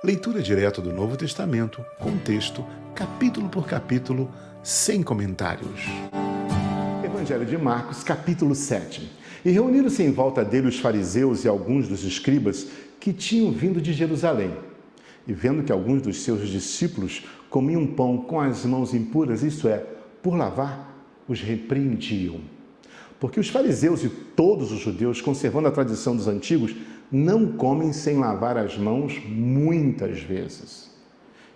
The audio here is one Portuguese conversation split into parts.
Leitura direta do Novo Testamento, com texto, capítulo por capítulo, sem comentários. Evangelho de Marcos, capítulo 7. E reuniram-se em volta dele os fariseus e alguns dos escribas que tinham vindo de Jerusalém. E vendo que alguns dos seus discípulos comiam pão com as mãos impuras, isto é, por lavar, os repreendiam. Porque os fariseus e todos os judeus, conservando a tradição dos antigos, não comem sem lavar as mãos muitas vezes.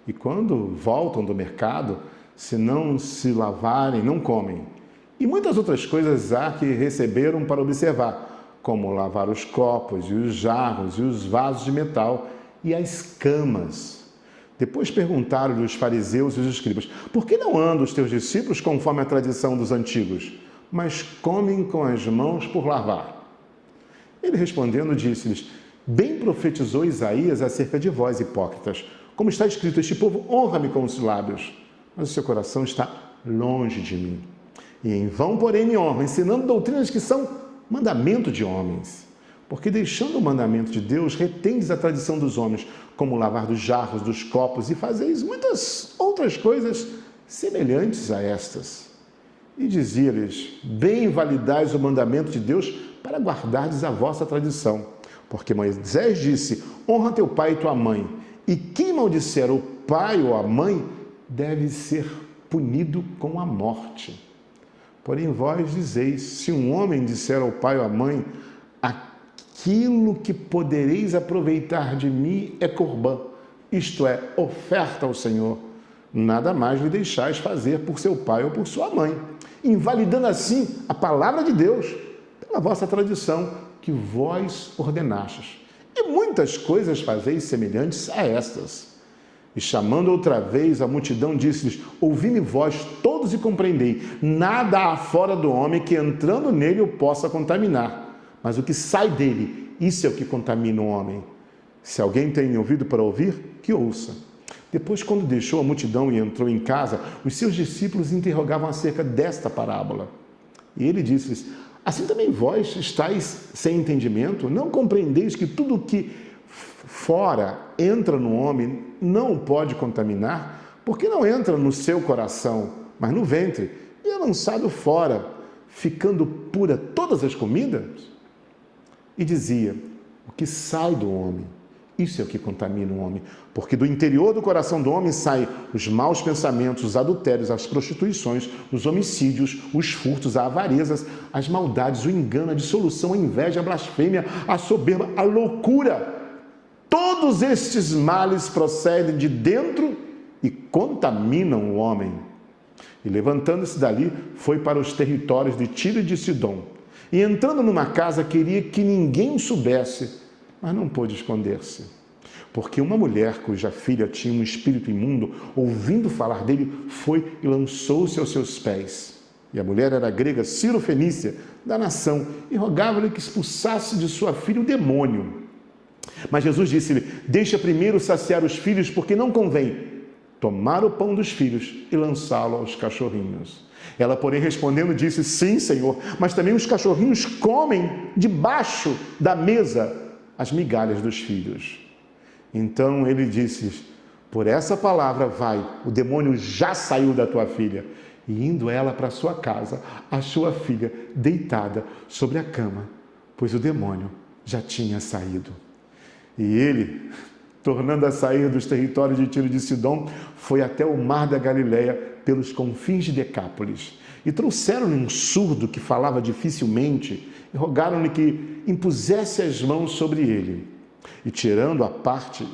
E quando voltam do mercado, se não se lavarem, não comem. E muitas outras coisas há que receberam para observar, como lavar os copos e os jarros e os vasos de metal e as camas. Depois perguntaram-lhe os fariseus e os escribas: por que não andam os teus discípulos conforme a tradição dos antigos, mas comem com as mãos por lavar? Ele respondendo disse-lhes: bem profetizou Isaías acerca de vós, hipócritas. Como está escrito, este povo honra-me com os lábios, mas o seu coração está longe de mim. E em vão, porém, me honra, ensinando doutrinas que são mandamento de homens. Porque deixando o mandamento de Deus, retendes a tradição dos homens, como lavar dos jarros, dos copos, e fazeis muitas outras coisas semelhantes a estas. E dizia-lhes: bem validais o mandamento de Deus para guardardes a vossa tradição. Porque Moisés disse: honra teu pai e tua mãe, e quem maldisser o pai ou a mãe deve ser punido com a morte. Porém vós dizeis: se um homem disser ao pai ou à mãe, aquilo que podereis aproveitar de mim é corbã, isto é, oferta ao Senhor, nada mais lhe deixais fazer por seu pai ou por sua mãe, invalidando assim a palavra de Deus pela vossa tradição que vós ordenastes. E muitas coisas fazeis semelhantes a estas. E chamando outra vez a multidão, disse-lhes: ouvi-me vós todos e compreendei, nada há fora do homem que entrando nele o possa contaminar, mas o que sai dele, isso é o que contamina o homem. Se alguém tem ouvido para ouvir, que ouça. Depois, quando deixou a multidão e entrou em casa, os seus discípulos interrogavam acerca desta parábola. E ele disse-lhes: assim também vós estáis sem entendimento? Não compreendeis que tudo que fora entra no homem não o pode contaminar? Porque não entra no seu coração, mas no ventre, e é lançado fora, ficando pura todas as comidas? E dizia: o que sai do homem, isso é o que contamina o homem, porque do interior do coração do homem saem os maus pensamentos, os adultérios, as prostituições, os homicídios, os furtos, as avarezas, as maldades, o engano, a dissolução, a inveja, a blasfêmia, a soberba, a loucura. Todos estes males procedem de dentro e contaminam o homem. E levantando-se dali, foi para os territórios de Tiro e de Sidom. E entrando numa casa, queria que ninguém o soubesse, mas não pôde esconder-se. Porque uma mulher cuja filha tinha um espírito imundo, ouvindo falar dele, foi e lançou-se aos seus pés. E a mulher era grega Cirofenícia, da nação, e rogava-lhe que expulsasse de sua filha o demônio. Mas Jesus disse-lhe: deixa primeiro saciar os filhos, porque não convém tomar o pão dos filhos e lançá-lo aos cachorrinhos. Ela, porém, respondendo, disse: sim, Senhor, mas também os cachorrinhos comem debaixo da mesa as migalhas dos filhos. Então ele disse: por essa palavra vai, o demônio já saiu da tua filha. E indo ela para sua casa, achou a filha deitada sobre a cama, pois o demônio já tinha saído. E ele, tornando a sair dos territórios de Tiro e de Sidom, foi até o mar da Galileia, pelos confins de Decápolis. E trouxeram-lhe um surdo que falava dificilmente e rogaram-lhe que impusesse as mãos sobre ele. E tirando a parte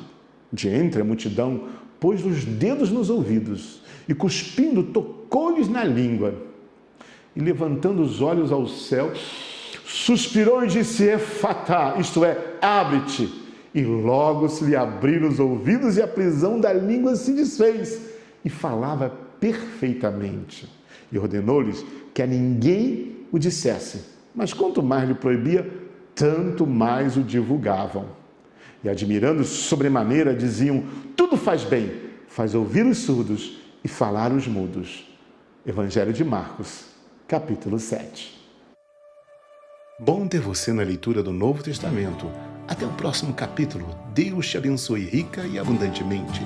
de entre a multidão, pôs os dedos nos ouvidos e, cuspindo, tocou-lhes na língua. E levantando os olhos ao céu, suspirou e disse: Efatá, isto é, abre-te. E logo se lhe abriram os ouvidos e a prisão da língua se desfez. E falava perfeitamente. E ordenou-lhes que a ninguém o dissesse. Mas quanto mais lhe proibia, tanto mais o divulgavam. E admirando-se sobremaneira, diziam: tudo faz bem, faz ouvir os surdos e falar os mudos. Evangelho de Marcos, capítulo 7. Bom ter você na leitura do Novo Testamento. Até o próximo capítulo. Deus te abençoe rica e abundantemente.